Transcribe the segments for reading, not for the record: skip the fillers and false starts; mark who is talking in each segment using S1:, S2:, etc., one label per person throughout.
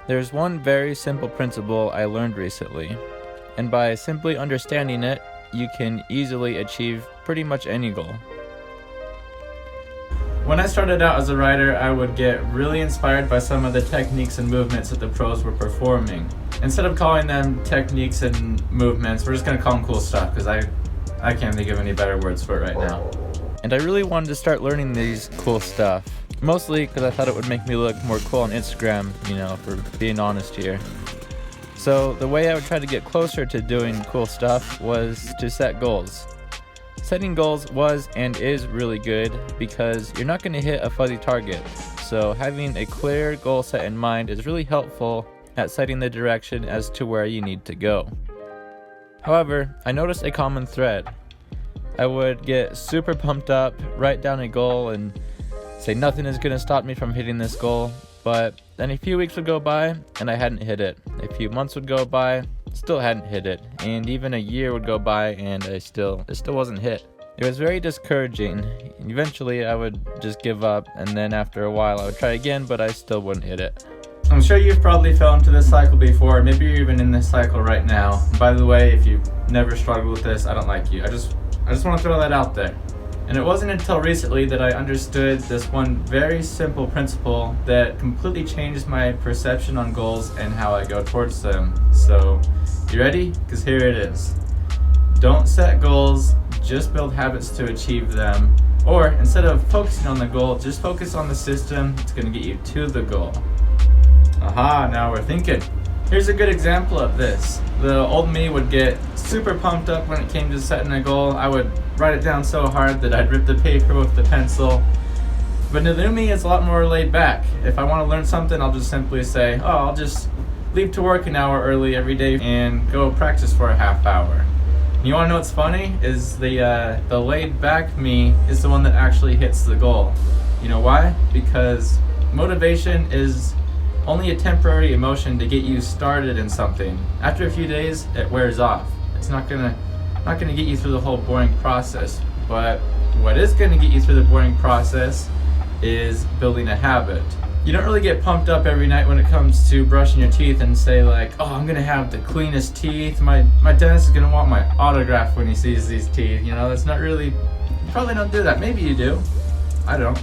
S1: There's one very simple principle I learned recently, and by simply understanding it, you can easily achieve pretty much any goal. When I started out as a rider, I would get really inspired by some of the techniques and movements that the pros were performing. Instead of calling them techniques and movements, we're just going to call them cool stuff, because I can't think of any better words for it right now. And I really wanted to start learning these cool stuff. Mostly because I thought it would make me look more cool on Instagram, for being honest here. So the way I would try to get closer to doing cool stuff was to set goals. Setting goals was and is really good because you're not going to hit a fuzzy target. So having a clear goal set in mind is really helpful at setting the direction as to where you need to go. However, I noticed a common thread. I would get super pumped up, write down a goal, and say nothing is going to stop me from hitting this goal, but then a few weeks would go by and I hadn't hit it. A few months would go by, still hadn't hit it, and even a year would go by and it still wasn't hit. It was very discouraging. Eventually I would just give up, and then after a while I would try again, but I still wouldn't hit it. I'm sure you've probably fell into this cycle before. Maybe you're even in this cycle right now. By the way, if you've never struggled with this, I don't like you. I just want to throw that out there. And it wasn't until recently that I understood this one very simple principle that completely changed my perception on goals and how I go towards them. So, you ready? Because here it is. Don't set goals, just build habits to achieve them. Or, instead of focusing on the goal, just focus on the system that's going to get you to the goal. Aha, now we're thinking. Here's a good example of this. The old me would get super pumped up when it came to setting a goal. I would write it down so hard that I'd rip the paper with the pencil. But the new me is a lot more laid back. If I want to learn something, I'll just simply say, I'll just leave to work an hour early every day and go practice for a half hour. You want to know what's funny? Is the laid back me is the one that actually hits the goal. You know why? Because motivation is only a temporary emotion to get you started in something. After a few days, it wears off. It's not gonna get you through the whole boring process. But what is gonna get you through the boring process is building a habit. You don't really get pumped up every night when it comes to brushing your teeth and say like, I'm gonna have the cleanest teeth. My dentist is gonna want my autograph when he sees these teeth. That's not really, you probably don't do that. Maybe you do. I don't.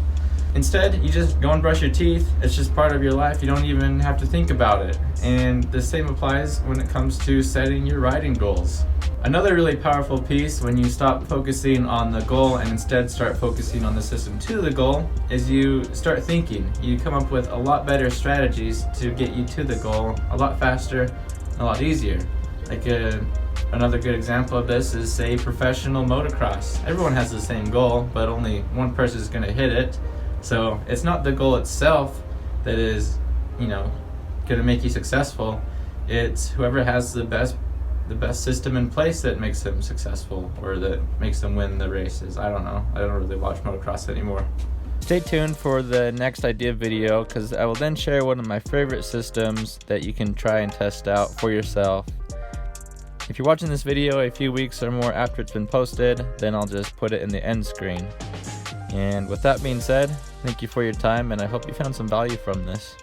S1: Instead, you just go and brush your teeth. It's just part of your life. You don't even have to think about it. And the same applies when it comes to setting your riding goals. Another really powerful piece when you stop focusing on the goal and instead start focusing on the system to the goal is you start thinking. You come up with a lot better strategies to get you to the goal a lot faster and a lot easier. Another good example of this is, say, professional motocross. Everyone has the same goal, but only one person is going to hit it. So it's not the goal itself that is, going to make you successful. It's whoever has the best system in place that makes them successful, or that makes them win the races. I don't know. I don't really watch motocross anymore. Stay tuned for the next idea video, because I will then share one of my favorite systems that you can try and test out for yourself. If you're watching this video a few weeks or more after it's been posted, then I'll just put it in the end screen. And with that being said, thank you for your time, and I hope you found some value from this.